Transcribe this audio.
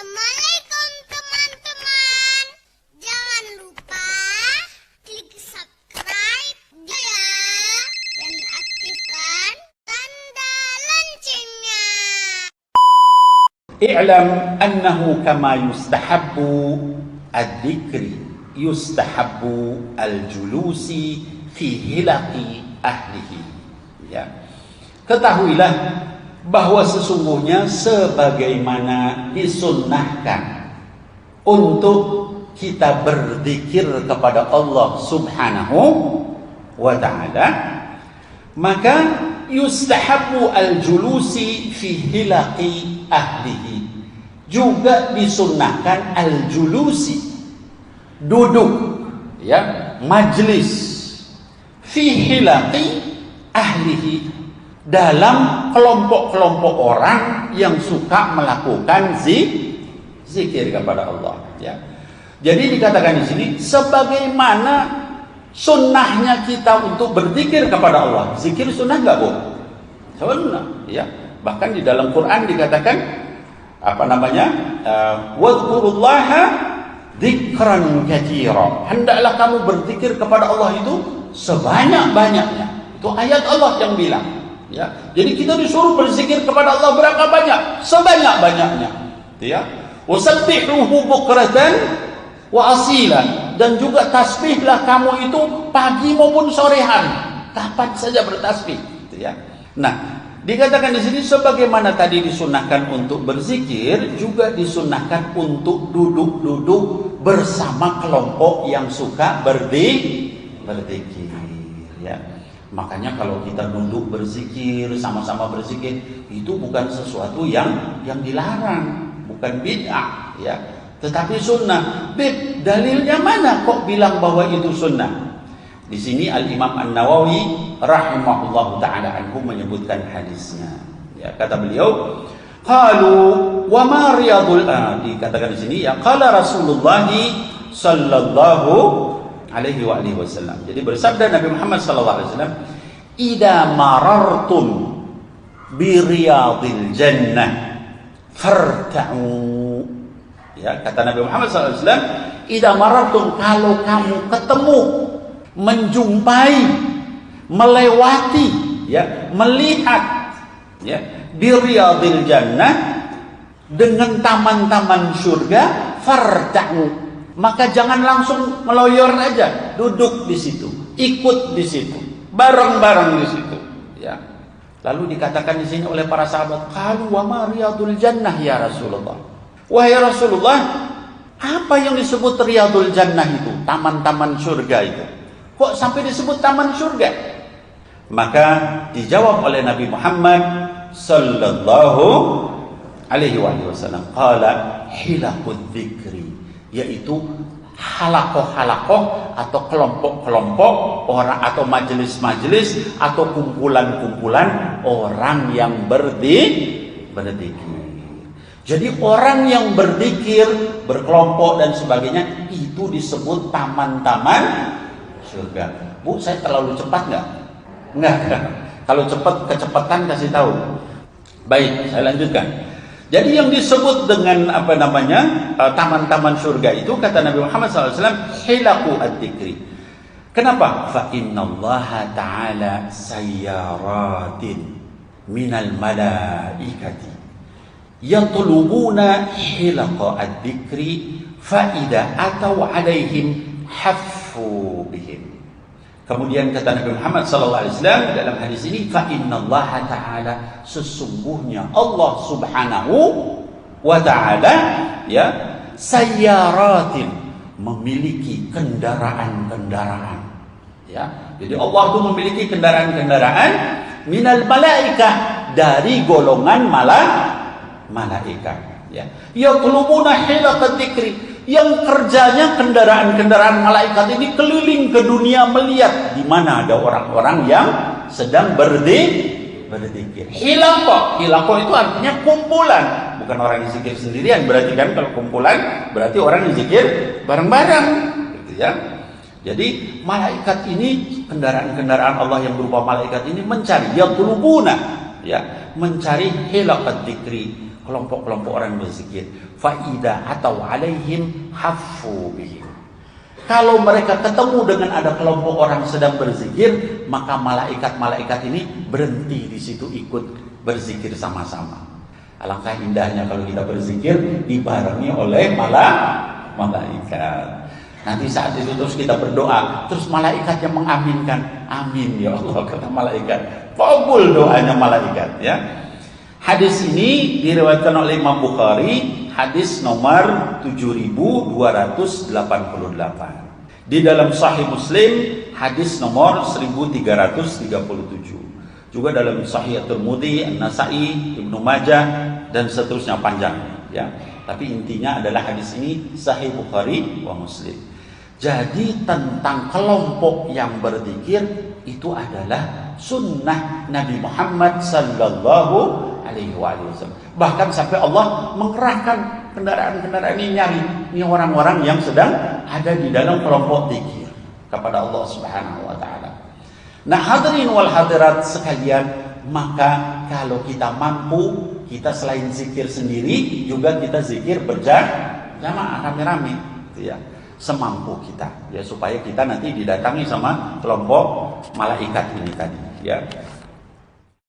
Assalamualaikum teman-teman. Jangan lupa klik subscribe ya dan aktifkan tanda loncengnya. اعلم أنه كما يستحب الذكر يستحب الجلوس في هلق أهله. Ya. Ketahuilah bahwa sesungguhnya sebagaimana disunnahkan untuk kita berzikir kepada Allah Subhanahu wa ta'ala, maka yustahabu al-julusi fi hilaqi ahlihi, juga disunnahkan al-julusi, duduk, ya, majlis, fi hilaqi ahlihi, dalam kelompok-kelompok orang yang suka melakukan zikir kepada Allah, ya. Jadi dikatakan di sini sebagaimana sunnahnya kita untuk berzikir kepada Allah. Zikir sunnah enggak, Bu? Sunnah, ya. Bahkan di dalam Quran dikatakan wadhkurullaha dzikran katsira. Hendaklah kamu berzikir kepada Allah itu sebanyak-banyaknya. Itu ayat Allah yang bilang. Ya, jadi kita disuruh berzikir kepada Allah berapa banyak? Sebanyak-banyaknya. Ya. Wasabbihuhu bukratan wa asila, dan juga tasbihlah kamu itu pagi maupun sore hari. Kapan saja bertasbih, ya. Nah, dikatakan di sini sebagaimana tadi disunahkan untuk berzikir, juga disunahkan untuk duduk-duduk bersama kelompok yang suka berzikir, ya. Makanya kalau kita duduk berzikir, sama-sama berzikir, itu bukan sesuatu yang dilarang, bukan bid'ah, ya, tetapi sunnah. Dalilnya mana kok bilang bahwa itu sunnah? Di sini Al-Imam An-Nawawi rahimahullahu ta'ala anhu menyebutkan hadisnya. Ya, kata beliau, qalu wa ma riyadul, dikatakan di sini, ya, qala Rasulullah sallallahu alaihi wa alihi wasallam. Jadi bersabda Nabi Muhammad sallallahu alaihi wasallam, "Idza marartum bi riyadil jannah farta'u." Ya, kata Nabi Muhammad sallallahu alaihi wasallam, "Idza marartum," kalau kamu ketemu, menjumpai, melewati, ya, melihat, ya, bi riyadil jannah, dengan taman-taman surga, farta'u, maka jangan langsung meloyor aja, duduk di situ, ikut di situ, bareng-bareng di situ, ya. Lalu dikatakan di sini oleh para sahabat, qalu wa ma riyadul jannah ya Rasulullah. Wahai Rasulullah, apa yang disebut riyadul jannah itu, taman-taman surga itu? Kok sampai disebut taman surga? Maka dijawab oleh Nabi Muhammad sallallahu alaihi wasallam, qala hilaqud dzikri, yaitu halakoh-halakoh atau kelompok-kelompok orang, atau majelis-majelis, atau kumpulan-kumpulan orang yang berzikir. Jadi orang yang berzikir, berkelompok dan sebagainya, itu disebut taman-taman surga. Bu, saya terlalu cepat nggak? Enggak. Kalau cepat, kecepatan kasih tahu. Baik, saya lanjutkan. Jadi yang disebut dengan taman-taman surga itu, kata Nabi Muhammad SAW, hilaqu ad-dzikri. Kenapa? Fa innallaha ta'ala sayyaratin minal malaikati yatlubuna hilaqa ad-dzikri fa idza atau alaihim haffu bihim. Kemudian kata Nabi Muhammad SAW dalam hadis ini, fa innallaha ta'ala, sesungguhnya Allah Subhanahu wa ta'ala, ya, sayyaratin, memiliki kendaraan-kendaraan, ya. Jadi Allah itu memiliki kendaraan-kendaraan minal malaikah, dari golongan malaikat, ya. Yatlubuna hilaqad dzikri, yang kerjanya kendaraan-kendaraan malaikat ini keliling ke dunia melihat di mana ada orang-orang yang sedang berzikir. Hilaqah itu artinya kumpulan, bukan orang yang zikir sendirian. Berarti kan kalau kumpulan berarti orang yang zikir bareng-bareng, gitu ya. Jadi malaikat ini, kendaraan-kendaraan Allah yang berupa malaikat ini mencari, yatlubuna, ya, mencari hilaqad dzikri, kelompok-kelompok orang berzikir. Faida atau alaihim haffu bihim. Kalau mereka ketemu dengan ada kelompok orang sedang berzikir, maka malaikat-malaikat ini berhenti di situ ikut berzikir sama-sama. Alangkah indahnya kalau kita berzikir dibarengi oleh malaikat. Nanti saat itu terus kita berdoa, terus malaikat yang mengaminkan. Amin ya Allah, kata malaikat. Kabul doanya malaikat, ya. Hadis ini diriwayatkan oleh Imam Bukhari, hadis nomor 7288. Di dalam Sahih Muslim, hadis nomor 1337. Juga dalam Sahih At-Tirmidzi, An-Nasa'i, Ibnu Majah dan seterusnya panjang, ya. Tapi intinya adalah hadis ini Sahih Bukhari wa Muslim. Jadi tentang kelompok yang berzikir itu adalah sunnah Nabi Muhammad sallallahu alaihi wasallam. Bahkan sampai Allah mengerahkan kendaraan-kendaraan ini nyari ini orang-orang yang sedang ada di dalam kelompok zikir kepada Allah Subhanahu wa taala. Nah, hadirin wal hadirat sekalian, maka kalau kita mampu, kita selain zikir sendiri juga kita zikir berjamaah rame-rame, gitu ya. Semampu kita, ya, supaya kita nanti didatangi sama kelompok malaikat ini tadi, ya.